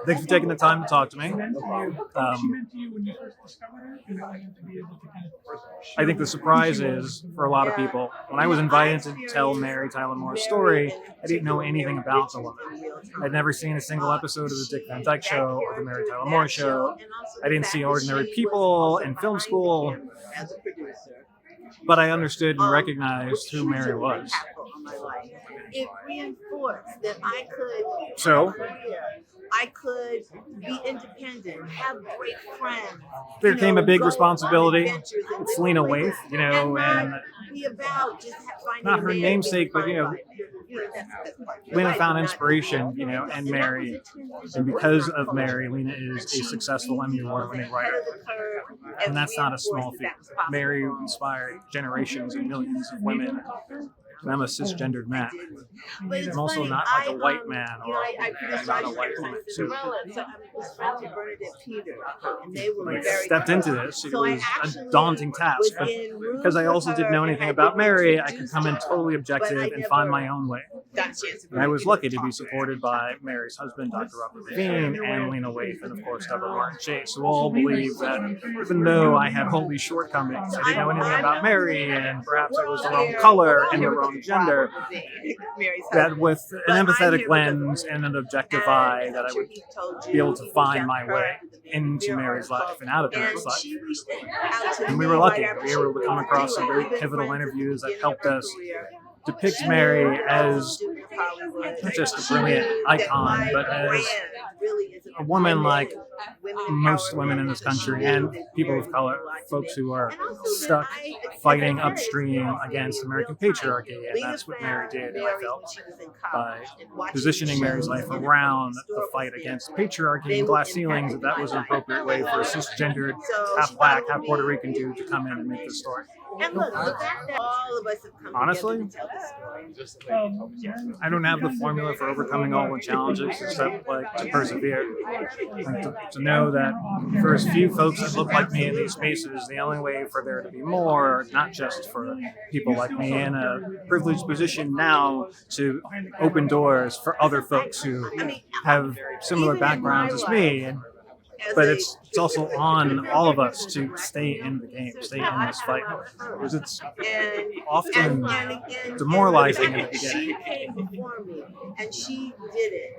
Thanks for taking the time to talk to me. I think the surprise is, for a lot of people, when I was invited to tell Mary Tyler Moore's story, I didn't know anything about the woman. I'd never seen a single episode of the Dick Van Dyke Show or the Mary Tyler Moore Show. I didn't see Ordinary People in film school, but I understood and recognized who Mary was. It reinforced that I could So I could be independent, have great friends. there came a big responsibility. It's Lena Waithe, and be about just finding not her namesake, but Lena found inspiration, and Mary, and because of Mary, Lena is a successful Emmy Award-winning writer, and that's not a small feat. Mary inspired generations and millions of women. I'm a cisgendered man. I'm also not like a white man or not a white woman. So I stepped into this. It was a daunting task, but because I also didn't know anything about Mary, I could come in totally objective and find my own way. And I was lucky to be supported by Mary's husband, Dr. Robert Levine, and Lena Waithe, and of course, Dr. Martin Chase, who all believe that even though I had holy shortcomings, I didn't know anything about Mary, and perhaps I was the wrong color and the wrong gender, that with an empathetic lens and an objective eye, that I would be able to find my way into Mary's life and out of Mary's life. And we were lucky. We were able to come across some very pivotal interviews that helped us depict Mary as not just a brilliant icon, but as a woman like most women in this country and people of color, folks who are stuck fighting upstream against American patriarchy. And that's what Mary did, and I felt, by positioning Mary's life around the fight against patriarchy and glass ceilings, that was an appropriate way for a cisgendered, half black, half Puerto Rican dude to come in and make this story. And look, the fact that all of us have come Honestly, together to tell the story. I don't have the formula for overcoming all the challenges except to persevere. To know that for as few folks that look like me in these spaces, the only way for there to be more, not just for people like me in a privileged position now, to open doors for other folks who have similar backgrounds as me. But it's also on all of us to stay in the game, stay in this fight, because it's often demoralizing in the beginning. She came before me, and she did it.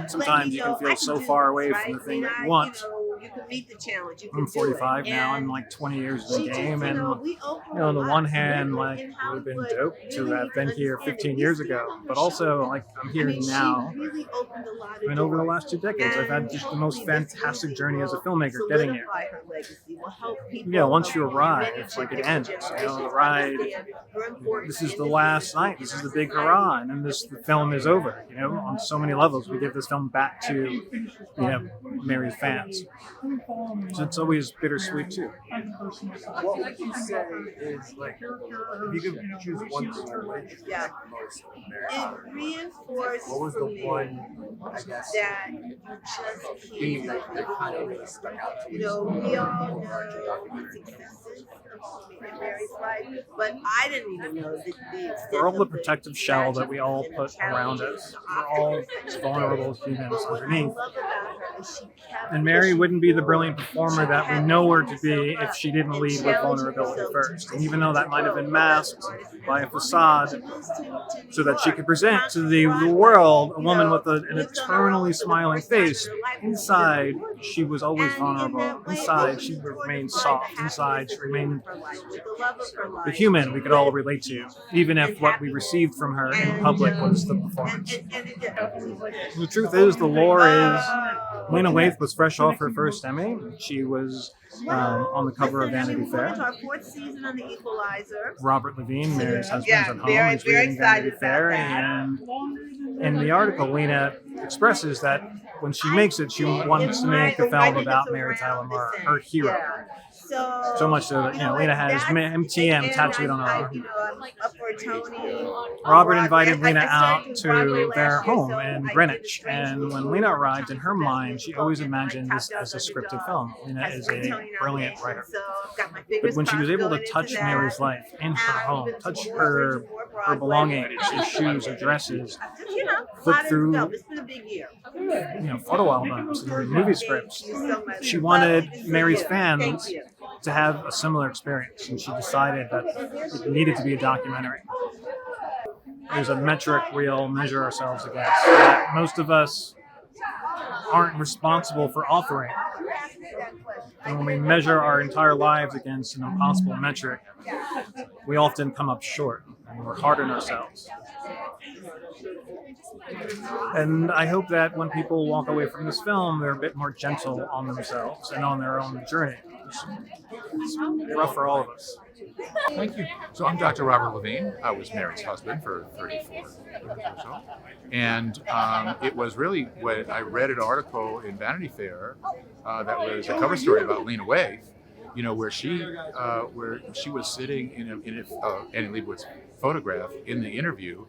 Sometimes you can feel so far away from the thing that you want. You can meet the challenge. I'm 45 now. I'm like 20 years in the game, and on the one hand, like, it would have been dope to have been here 15 years ago, but also like I'm here now. And over the last 2 decades, I've had just the most fantastic journey as a filmmaker getting here. Yeah, once you arrive, it's like it ends. The ride. This is the last night. This is the big hurrah, and then the film is over. On so many levels, we give this film back to Mary's fans. So it's always bittersweet too. What would you say is, like, if you could choose one story most of Mary? It reinforced What was for the me one, I guess, that you just theme can't. that kind of really stuck out to you? We all know the successes of Mary's life, but I didn't even know the extent. We're all the of protective shell that we all put around us. We're all vulnerable humans underneath. And Mary wouldn't be the brilliant performer that we know her to be if she didn't lead with vulnerability first. And even though that might have been masked by a facade, so that she could present to the world a woman with an eternally smiling face, inside she was always vulnerable. Inside she remained soft. Inside she remained the human we could all relate to, even if what we received from her in public was the performance. The truth is, the lore is, Lena Waithe was fresh off her first Emmy. She was on the cover of Vanity Fair. Our 4th season on The Equalizer. Robert Levine, Mary's husband, at home, is reading Vanity Fair, and in the article, Lena expresses that when she makes it, she wants to make a film about Mary Tyler Moore, her hero. So much so that Lena has MTM tattooed on her arm. Robert invited Lena out to their home in Greenwich, and when Lena arrived, in her mind, she always imagined this as a scripted film. Lena is a brilliant writer. But when she was able to touch Mary's life in her home, touch her belongings, her shoes, her dresses, flip through photo albums and movie scripts. Thank you so much. She wanted Well, Mary's thank fans you. to have a similar experience, and she decided that it needed to be a documentary. There's a metric we all measure ourselves against that most of us aren't responsible for authoring. And when we measure our entire lives against an impossible metric, we often come up short and we're hard on ourselves. And I hope that when people walk away from this film, they're a bit more gentle on themselves and on their own journey. It's rough for all of us. Thank you. So I'm Dr. Robert Levine. I was Mary's husband for 34 years or so. And it was really when I read an article in Vanity Fair that was a cover story about Lena Waithe, where she was sitting in Annie Leibovitz photograph in the interview,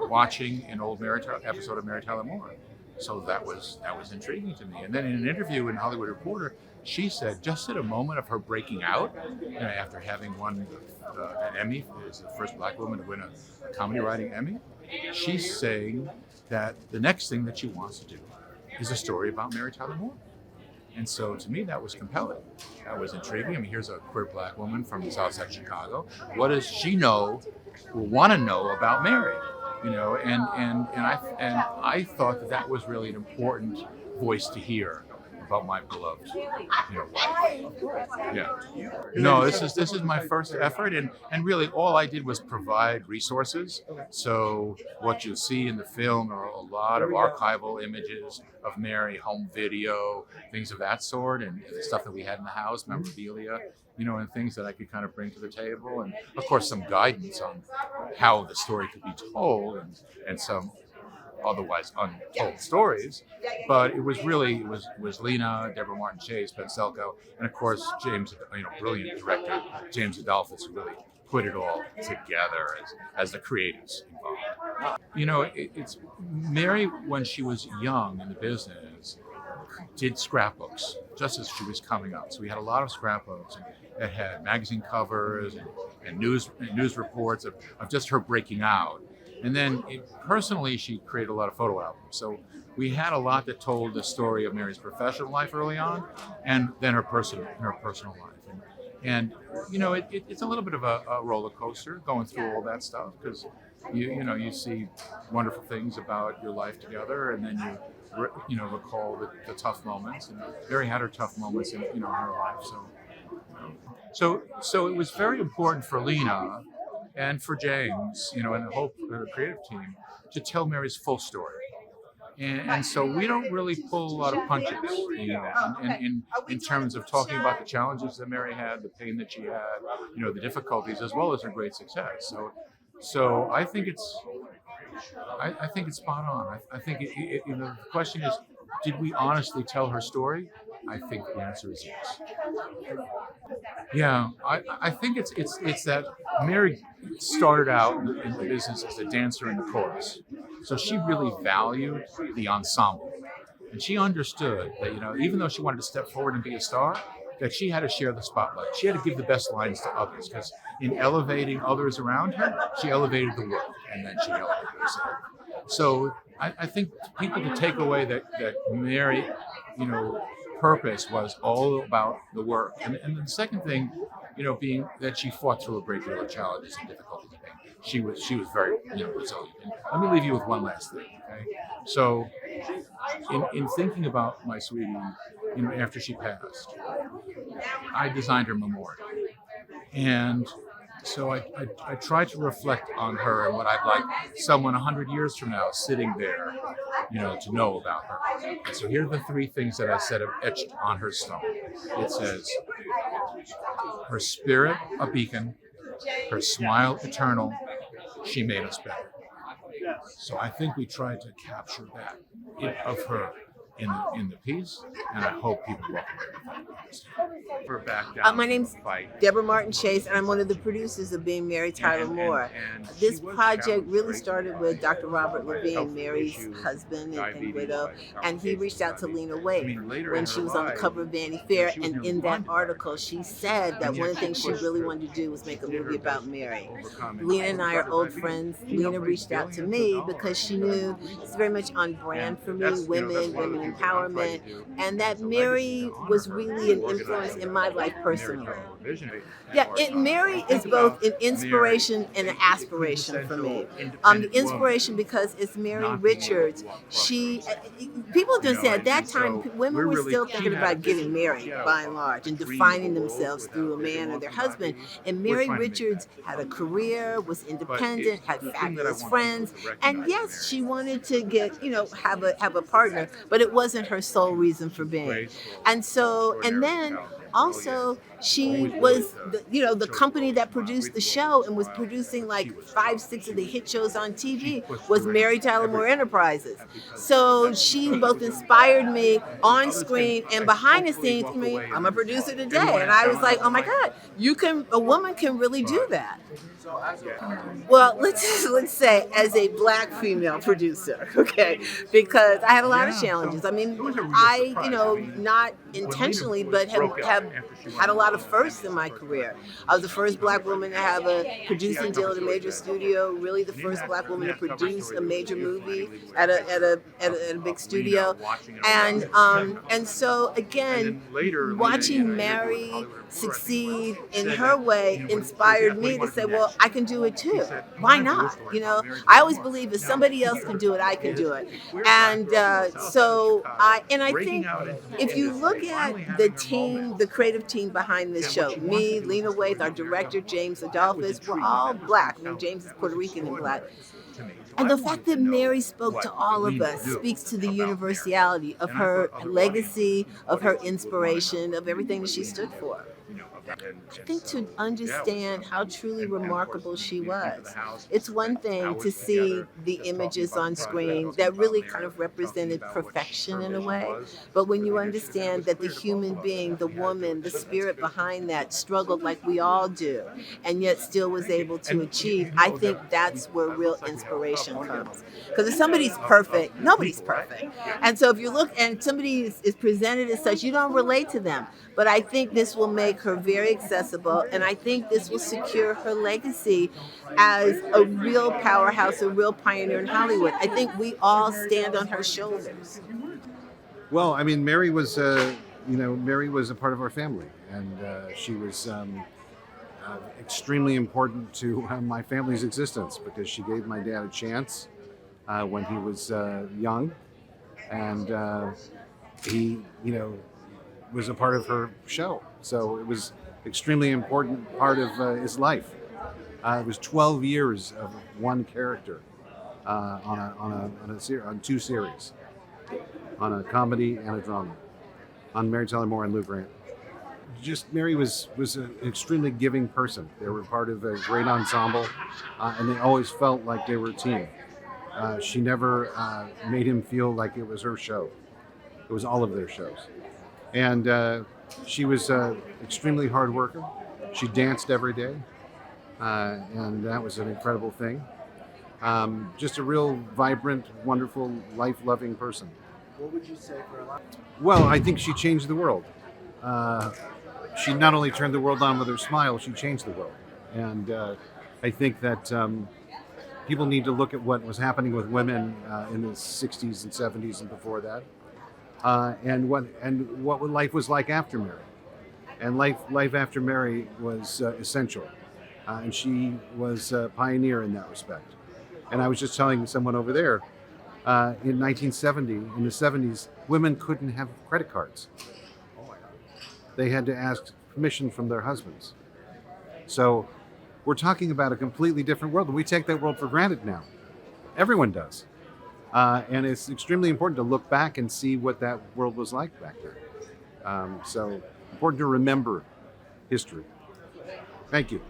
watching an old episode of Mary Tyler Moore. So that was intriguing to me. And then in an interview in Hollywood Reporter, she said just at a moment of her breaking out, after having won an Emmy, as the first Black woman to win a comedy writing Emmy, she's saying that the next thing that she wants to do is a story about Mary Tyler Moore. And so to me, that was compelling. That was intriguing. I mean, here's a queer Black woman from the South Side of Chicago. What does she know or want to know about Mary? And I thought that was really an important voice to hear about my beloved, wife. Yeah. No, this is my first effort, and really all I did was provide resources. So what you'll see in the film are a lot of archival images of Mary, home video, things of that sort, and the stuff that we had in the house, memorabilia, and things that I could kind of bring to the table, and of course some guidance on how the story could be told, and some otherwise untold stories. But it was Lena, Debra Martin Chase, Ben Selko, and of course James, brilliant director James Adolphus, who really put it all together as the creatives involved. It's Mary, when she was young in the business, did scrapbooks just as she was coming up. So we had a lot of scrapbooks that had magazine covers and news reports of just her breaking out. And then personally, she created a lot of photo albums. So we had a lot that told the story of Mary's professional life early on, and then her personal life. And it's a little bit of a roller coaster going through all that stuff, because you see wonderful things about your life together, and then you recall the tough moments. And Mary had her tough moments in her life. So it was very important for Lena and for James, and the whole creative team, to tell Mary's full story. And so we don't really pull a lot of punches, in terms of talking about the challenges that Mary had, the pain that she had, the difficulties, as well as her great success. So I think it's spot on. I think the question is, did we honestly tell her story? I think the answer is yes. Yeah, I think it's that Mary started out in the business as a dancer in the chorus. So she really valued the ensemble. And she understood that, even though she wanted to step forward and be a star, that she had to share the spotlight. She had to give the best lines to others, because in elevating others around her, she elevated the world, and then she elevated herself. So I think people could take away that Mary, purpose was all about the work. And the second thing, being that she fought through a great deal of challenges and difficulties. She was very resilient. And let me leave you with one last thing. Okay, so in thinking about my sweetie, after she passed, I designed her memorial, and so I tried to reflect on her and what I'd like someone 100 years from now sitting there, to know about her. And so here are the three things that I said etched on her stone. It says, her spirit a beacon, her smile eternal, she made us better. So I think we tried to capture that of her in the piece, and I hope people walk away with that. We're back down. My name's fight. Debra Martin Chase, and I'm one of the producers of Being Mary Tyler Moore. This project really started with Dr. Robert Levine, Mary's husband and widow, and he reached out to Lena Waithe when she was on the cover of Vanity Fair, and in that article she said that one of the things she really wanted to do was make a movie about Mary. Lena and I are old friends. Lena reached out to me because she knew it's very much on brand for me, women empowerment, and that Mary was really an influence in my life personally. Yeah, Mary is both an inspiration and an aspiration for me. The inspiration because it's Mary Richards. People don't say at that time women were still thinking about getting married by and large and defining themselves through a man or their husband. And Mary Richards had a career, was independent, had fabulous friends, and yes, she wanted to have a partner, but it wasn't her sole reason for being. And then also she was the company that produced the show and was producing like 5-6 of the hit shows on TV was Mary Tyler Moore Enterprises. So she both inspired me on screen and behind the scenes. I'm a producer today, and I was like, oh my God, a woman can really do that. Well, let's say as a black female producer, okay, because I had a lot of challenges. I mean, I not intentionally, but have had a lot of firsts in my career. I was the first black woman to have a producing deal at a major studio. Really, the first black woman to produce a major movie at a big studio, and so again, watching Mary succeed in her way inspired me to say, well, I can do it too. Why not? I always believe if somebody else can do it, I can do it. And I think if you look at the team, the creative team behind this show, me, Lena Waithe, our director, James Adolphus, we're all black. James is Puerto Rican and black. And the fact that Mary spoke to all of us speaks to the universality of her legacy, of her inspiration, of everything that she stood for. I think to understand how truly remarkable she was, it's one thing to see the images on screen that really kind of represented perfection in a way, but when you understand that the human being, the woman, the spirit behind that struggled like we all do, and yet still was able to achieve, I think that's where real inspiration comes. Because if somebody's perfect, nobody's perfect. And so if you look and somebody is presented as such, you don't relate to them. But I think this will make her very accessible, and I think this will secure her legacy as a real powerhouse, a real pioneer in Hollywood. I think we all stand on her shoulders. Well, I mean, Mary was a part of our family, and she was extremely important to my family's existence because she gave my dad a chance when he was young, and he, was a part of her show. So it was extremely important part of his life. It was 12 years of one character on two series, on a comedy and a drama, on Mary Tyler Moore and Lou Grant. Mary was an extremely giving person. They were part of a great ensemble, and they always felt like they were a team. She never made him feel like it was her show. It was all of their shows. And she was an extremely hard worker. She danced every day, and that was an incredible thing. Just a real vibrant, wonderful, life-loving person. What would you say for a life? Well, I think she changed the world. She not only turned the world on with her smile, she changed the world. And I think that people need to look at what was happening with women in the 60s and 70s and before that. And what life was like after Mary, and life after Mary was essential, and she was a pioneer in that respect. And I was just telling someone over there, in 1970, in the 70s, women couldn't have credit cards. They had to ask permission from their husbands. So we're talking about a completely different world, and we take that world for granted now. Everyone does. And it's extremely important to look back and see what that world was like back there. So important to remember history. Thank you.